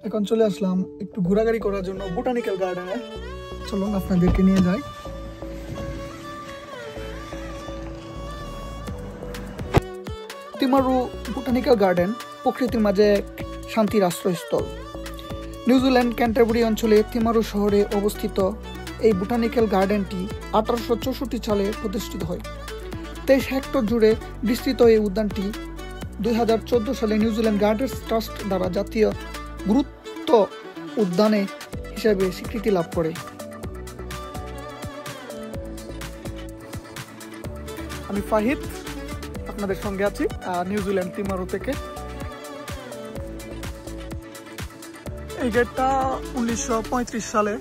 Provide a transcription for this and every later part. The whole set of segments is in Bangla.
এখন চলে আসলাম একটু ঘোরাঘুরি করার জন্য বোটানিক্যাল গার্ডেনে। চলুন আপনাদেরকে নিয়ে যাই। তিমারু বোটানিক্যাল গার্ডেন প্রকৃতির মাঝে শান্তির আশ্রয়স্থল। নিউজিল্যান্ড ক্যান্টারবারি অঞ্চলে তিমারু শহরে অবস্থিত এই বোটানিক্যাল গার্ডেনটি 1864 সালে প্রতিষ্ঠিত হয়। 23 হেক্টর জুড়ে বিস্তৃত এই উদ্যানটি 2014 সালে নিউজিল্যান্ড গার্ডেন্স ট্রাস্ট দ্বারা জাতীয় গুরুত্ব উদ্যানে হিসেবে স্বীকৃতি লাভ করে। আমি ফাহিদ আপনাদের সঙ্গে আছি নিউজিল্যান্ড তিমারু থেকে। এই গেটটা 1935 সালে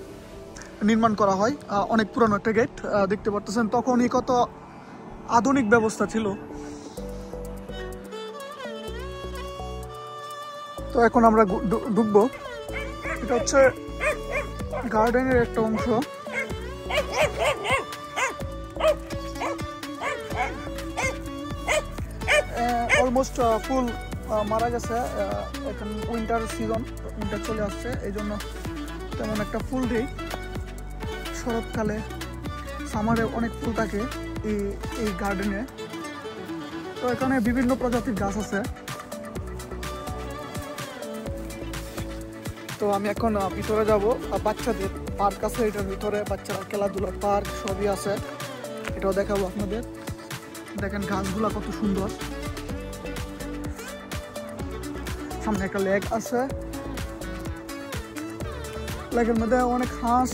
নির্মাণ করা হয়। অনেক পুরনো একটা গেট দেখতে পাচ্ছেন। তখনই কত আধুনিক ব্যবস্থা ছিল। তো এখন আমরা ঢুকবো। এটা হচ্ছে গার্ডেনের একটা অংশ। অলমোস্ট ফুল মারা গেছে। এখন উইন্টার সিজন, উইন্টার চলে আসছে, এই জন্য তেমন একটা ফুল নেই। শরৎকালে সামারে অনেক ফুল থাকে এই গার্ডেনে। তো এখানে বিভিন্ন প্রজাতির গাছ আছে। তো আমি এখন ভিতরে যাব। বাচ্চাদের পার্ক আছে এটার ভিতরে, বাচ্চারা খেলাধুলার পার্ক সবই আছে, এটাও দেখাবো আপনাদের। দেখেন গাছগুলা কত সুন্দর। সামনে একটা লেক আছে, লেকের মধ্যে অনেক হাঁস।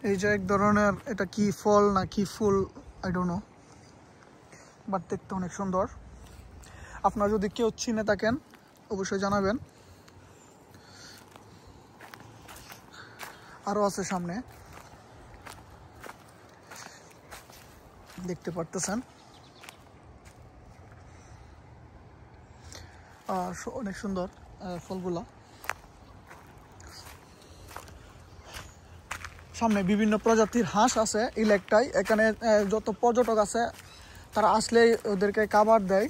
এই যে এক ধরনের, এটা কি ফল না কি ফুল আই ডোন্ট নো, বাট দেখতে অনেক সুন্দর। আপনারা যদি কেউ চিনে থাকেন অবশ্যই জানাবেন। আরো আছে সামনে, দেখতে পারতেছেন। অনেক সুন্দর ফলগুলা। সামনে বিভিন্ন প্রজাতির হাঁস আছে এই লেকটায়। এখানে যত পর্যটক আছে তারা আসলেই ওদেরকে খাবার দেয়।